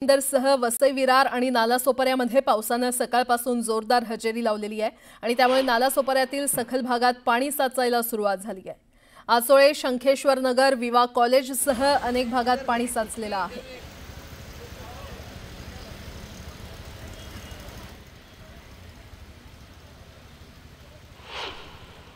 इंदरसह वसई विरार आणि नालासोपाऱ्यामध्ये पावसाने सकाळपासून जोरदार हजेरी लावलेली आहे आणि त्यामुळे नालासोपाऱ्यातील सखल भागात पाणी साचायला सुरुवात झाली आहे। आसोळे, शंखेश्वर नगर, विवा कॉलेजसह अनेक भागात पाणी साचलेलं आहे।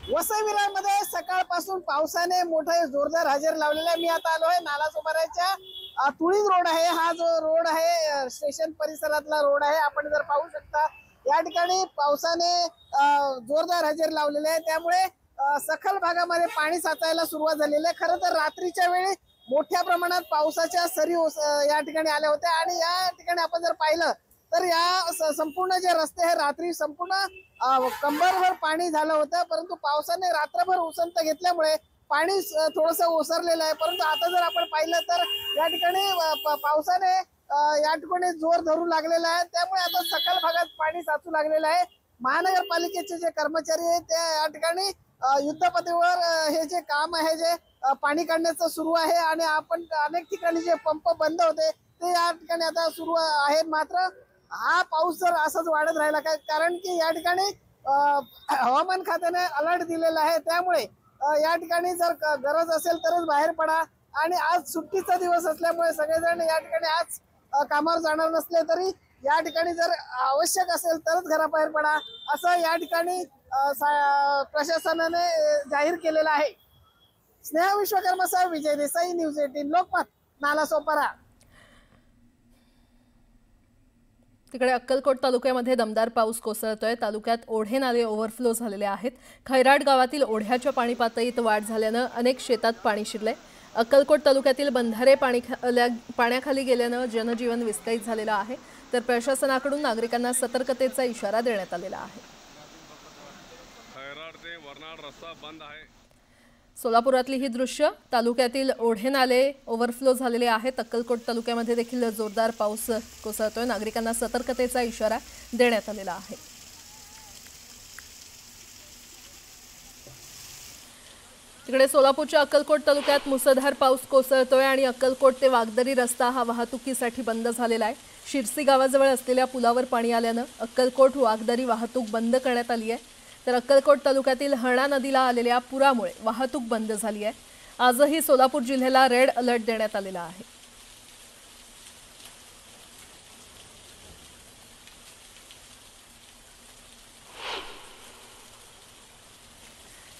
वसई विरारमध्ये सकाळपासून पावसाने मोठे जोरदार हजेरी लावलेले आहे। मी आता आलो आहे नालासोपाऱ्याच्या तुळीज रोड आहे। हा जो रोड आहे स्टेशन परिसरातला रोड आहे। आपण जर पाहू शकता या ठिकाणी पावसाने जोरदार हजेरी लावलेली आहे, त्यामुळे सखल भागामध्ये पाणी साचायला सुरुवात झालेली आहे। खरं तर रात्रीच्या वेळी मोठ्या प्रमाणात पावसाच्या सरी या ठिकाणी आल्या होत्या आणि या ठिकाणी आपण जर पाहिलं तर या संपूर्ण जे रस्ते हे रात्री संपूर्ण कंबरभर पाणी झालं होतं, परंतु पावसाने रात्रभर उसंत घेतल्यामुळे पाणी थोडंसं ओसरलेलं आहे। परंतु आता जर आपण पाहिलं तर या ठिकाणी पावसाने या ठिकाणी जोर धरू लागलेला आहे, त्यामुळे आता सखल भागात पाणी साचू लागलेलं आहे। महानगरपालिकेचे जे कर्मचारी आहेत ते या ठिकाणी युद्धपातळीवर हे जे काम आहे जे पाणी काढण्याचं सुरू आहे आणि आपण अनेक ठिकाणी जे पंप बंद होते ते या ठिकाणी आता सुरू आहेत। मात्र हा पाऊस जर असाच वाढत राहिला कारण की या ठिकाणी हवामान खात्याने अलर्ट दिलेला आहे, त्यामुळे या ठिकाणी जर गरज असेल तरच बाहेर पडा आणि आज सुट्टीचा दिवस असल्यामुळे सगळेजण या ठिकाणी आज कामावर जाणार नसले तरी या ठिकाणी जर आवश्यक असेल तरच घराबाहेर पडा असं या ठिकाणी प्रशासनाने जाहीर केलेलं आहे। स्नेहा विश्वकर्मासह विजय देसाई, न्यूज 18 लोकमत, नालासोपारा। तिकडे अक्कलकोट तालुक्यामध्ये दमदार पाऊस कोसळतोय। तालुक्यात ओढे नाले ओव्हरफ्लो झालेले आहेत। खैराट गावातील ओढ्याच्या पाणी पातळीत वाढ झाल्याने अनेक शेतात पाणी शिरले। अक्कलकोट तालुक्यातील बंधारे पाण्याखाली गेल्याने जनजीवन विस्कळीत झालेलं आहे, तर प्रशासनाकडून नागरिकांना सतर्कतेचा इशारा देण्यात आलेला आहे। खैराट ते वरनाड रस्ता बंद आहे। सोलापुरातली ही दृश्य, तालुक्यातील ओढे नाले ओव्हरफ्लो झालेले आहेत। अक्कलकोट तालुक्यामध्ये देखील जोरदार पाऊस कोसळतोय, नागरिकांना सतर्कतेचा इशारा देण्यात आलेला आहे। तिकडे सोलापूरच्या अक्कलकोट तालुक्यात मुसळधार पाऊस कोसळतोय आणि अक्कलकोट ते वागदरी रस्ता हा वाहतुकीसाठी बंद झालेला आहे। शिरसी गावाजवळ असलेल्या पुलावर पाणी आल्याने अक्कलकोट वागदरी वाहतूक बंद करण्यात आली आहे, तर अक्कलकोट तालुक्यातील हरणा नदीला आलेल्या पुरामुळे वाहतूक बंद झाली आहे। आजही सोलापूर जिल्ह्याला रेड अलर्ट देण्यात आलेला आहे।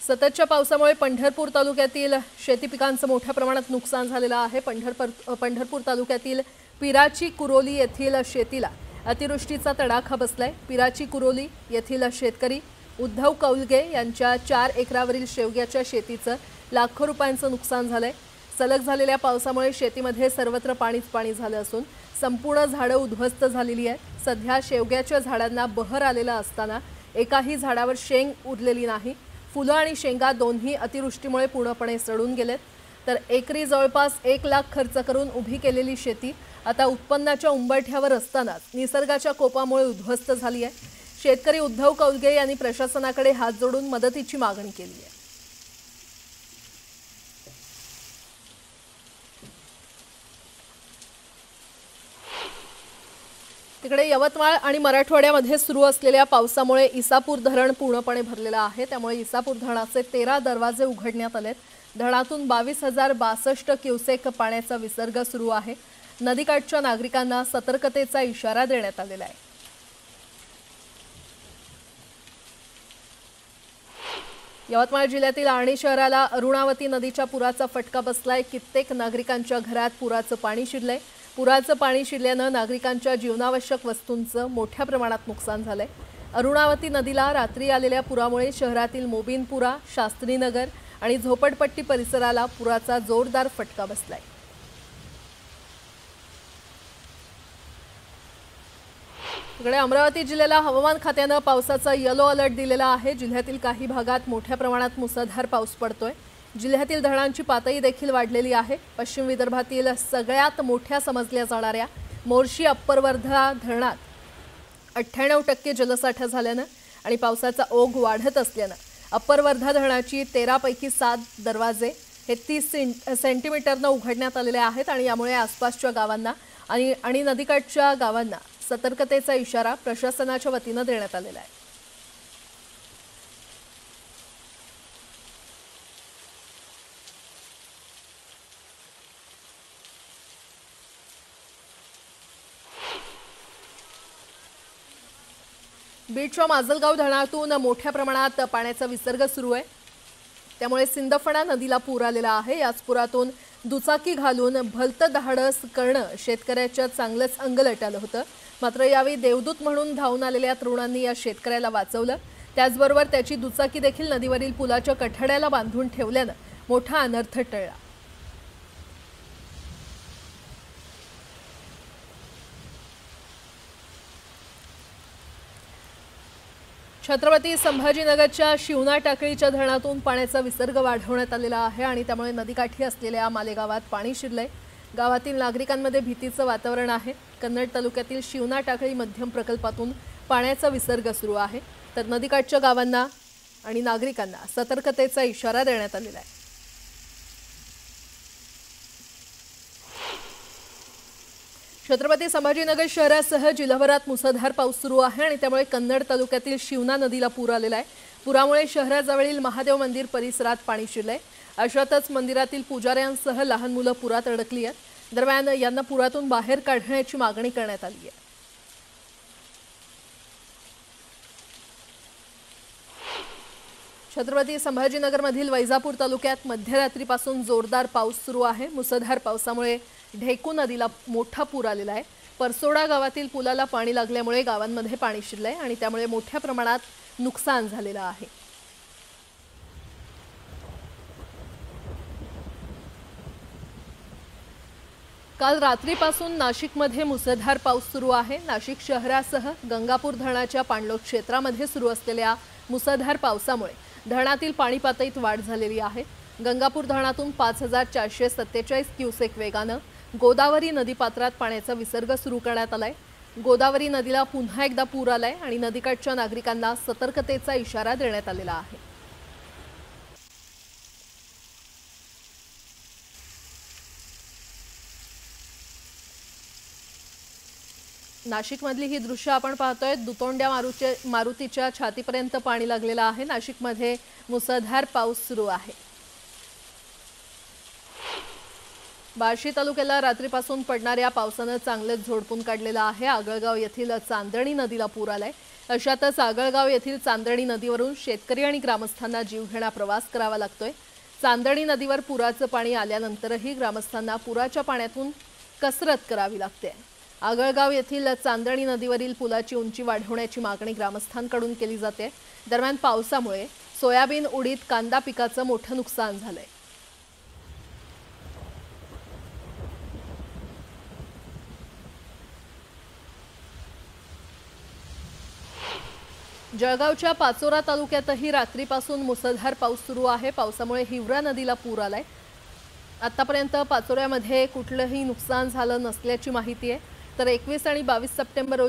सततच्या पावसामुळे पंढरपूर तालुक्यातील शेती पिकांचं मोठ्या प्रमाणात नुकसान झालेलं आहे। पंढरपूर तालुक्यातील पिराची कुरोली येथील शेतीला अतिवृष्टीचा तडाखा बसलाय। पिराची कुरोली येथील शेतकरी उद्धव कौलगे यांच्या 4 एकरावरील शेवग्याच्या शेतीचं लाखो रुपयांचं नुकसान झालंय। सलग झालेल्या पावसामुळे शेतीमध्ये सर्वत्र पाणीच पाणी झालं असून संपूर्ण झाडं उद्ध्वस्त झालेली आहेत। सध्या शेवग्याच्या झाडांना बहर आलेला असताना एकाही झाडावर शेंग उरलेली नाही। फुलं आणि शेंगा दोन्ही अतिवृष्टीमुळे पूर्णपणे सडून गेलेत, तर एकरी जवळपास 1 लाख खर्च करून उभी केलेली शेती आता उत्पन्नाच्या उंबरठ्यावर असतानाच निसर्गाच्या कोपामुळे उद्ध्वस्त झाली आहे। शेतकरी उद्धव कौलगे यांनी प्रशासनाकडे हात जोडून मदतीची मागणी केली आहे। तिकडे यवतमाळ आणि मराठवाड्यामध्ये सुरू असलेल्या पावसामुळे इसापूर धरण पूर्णपणे भरलेलं आहे, त्यामुळे इसापूर धरणाचे 13 दरवाजे उघडण्यात आलेत। धरणातून 22,062 क्युसेक पाण्याचा विसर्ग सुरू आहे। नदीकाठच्या नागरिकांना सतर्कतेचा इशारा देण्यात आलेला आहे। यवतमाळ जिल्ह्यातील आर्णी शहराला अरुणावती नदीच्या पुराचा फटका बसलाय। कित्येक नागरिकांच्या घरात पुराचं पाणी शिरलंय। पुराचं पाणी शिरल्याने नागरिकांच्या जीवनावश्यक वस्तूंचं मोठ्या प्रमाणात नुकसान झालंय। अरुणावती नदीला रात्री आलेल्या पुरामुळे शहरातील मोबिनपुरा, शास्त्रीनगर आणि झोपडपट्टी परिसराला पुराचा जोरदार फटका बसलाय। तिकडे अमरावती जिल्ह्याला हवामान खात्याने पावसाचा येलो अलर्ट दिलेला आहे। जिल्ह्यातील काही भागात मोठ्या प्रमाणात मुसळधार पाऊस पडतोय। जिल्ह्यातील धरणांची पातळी देखील वाढलेली आहे। पश्चिम विदर्भातील सगळ्यात मोठ्या समजल्या जाणाऱ्या मोर्शी अप्पर वर्धा धरणात 98% जलसाठा झाल्याने आणि पावसाचा ओघ वाढत असल्याने अप्पर वर्धा धरणाची 13 पैकी 7 दरवाजे हे 30 सेंटीमीटरने उघडण्यात आलेले आहेत आणि यामुळे आसपासच्या गावांना आणि नदीकाठच्या गावांना सतर्कतेचा इशारा प्रशासनाच्या वतीनं देण्यात आलेला आहे। बीडच्या माजलगाव धरणातून मोठ्या प्रमाणात पाण्याचा विसर्ग सुरू आहे, त्यामुळे सिंदफणा नदीला पूर आलेला आहे। याच पुरातून दुचाकी घालून भलतं धाडस करणं शेतकऱ्याच्या चांगलंच अंगलट आलं होतं। मात्र यावेळी देवदूत म्हणून धावून आलेल्या तरुणांनी या शेतकऱ्याला वाचवलं। त्याचबरोबर त्याची दुचाकी देखील नदीवरील पुलाच्या कठड्याला बांधून ठेवल्यानं मोठा अनर्थ टळला। छत्रपती संभाजीनगरच्या शिवना टाकळीच्या धरणातून पाण्याचा विसर्ग वाढवण्यात आलेला आहे आणि त्यामुळे नदीकाठी असलेल्या मालेगावात पाणी शिरलंय। गावातील नागरिकांमध्ये भीतीचं वातावरण आहे। कन्नड तालुक्यातील शिवना टाकळी मध्यम प्रकल्पातून पाण्याचा विसर्ग सुरू आहे, तर नदीकाठच्या गावांना आणि नागरिकांना सतर्कतेचा इशारा देण्यात आलेला आहे। छत्रपती संभाजीनगर शहरासह जिल्हाभरात मुसळधार पाऊस सुरू आहे आणि त्यामुळे कन्नड तालुक्यातील शिवना नदीला पूर आलेला आहे। पुरामुळे शहराजवळील महादेव मंदिर परिसरात पाणी शिरलंय। अशातच मंदिरातील पुजाऱ्यांसह लहान मुलं पुरात अडकली आहेत। दरम्यान यांना पुरातून बाहेर काढण्याची मागणी करण्यात आली आहे। छत्रपती संभाजीनगरमधील वैजापूर तालुक्यात मध्यरात्रीपासून जोरदार पाऊस सुरू आहे। मुसळधार पावसामुळे ढेकू नदीला मोठा पूर आलेला आहे। परसोडा गावातील पुलाला पाणी लागल्यामुळे गावांमध्ये पाणी शिरलंय आणि त्यामुळे मोठ्या प्रमाणात नुकसान झालेलं आहे। काल रात्रीपासून नाशिकमध्ये मुसळधार पाऊस सुरू आहे। नाशिक शहरासह गंगापूर धरणाच्या पाणलोट क्षेत्रामध्ये सुरू असलेल्या मुसळधार पावसामुळे धरणातील पाणी पातळीत वाढ झालेली आहे। गंगापूर धरणातून 5447 क्युसेक वेगानं गोदावरी नदीपात्रात पाण्याचा विसर्ग सुरू करण्यात आलाय। गोदावरी नदीला पुन्हा एकदा पूर आलाय आणि नदीकाठच्या नागरिकांना सतर्कतेचा इशारा देण्यात आलेला आहे। नाशिकमधली ही दृश्य आपण पाहतोय। दुतोंड्या मारुतीच्या छातीपर्यंत पाणी लागलेलं आहे। नाशिकमध्ये मुसळधार पाऊस सुरू आहे। बार्शी तालुक्याला रात्रीपासून पडणाऱ्या पावसानं चांगलेच झोडपून काढलेलं आहे। आगळगाव येथील चांदणी नदीला पूर आलाय। अशातच आगळगाव येथील चांदणी नदीवरून शेतकरी आणि ग्रामस्थांना जीवघेणा प्रवास करावा लागतोय। चांदणी नदीवर पुराचं पाणी आल्यानंतरही ग्रामस्थांना पुराच्या पाण्यातून कसरत करावी लागते। आगळगाव येथील चांदणी नदीवरील पुलाची उंची वाढवण्याची मागणी ग्रामस्थांकडून केली जाते। दरम्यान पावसामुळे सोयाबीन, उडीद, कांदा पिकाचं मोठं नुकसान झालंय। जळगावच्या पाचोरा तालुक्यातही रात्रीपासून मुसळधार पाऊस सुरू आहे। पावसामुळे हिवरा नदीला पूर आलाय। आतापर्यंत पाचोऱ्यामध्ये कुठलंही नुकसान झालं नसल्याची माहिती आहे, तर 21 आणि 22 सप्टेंबर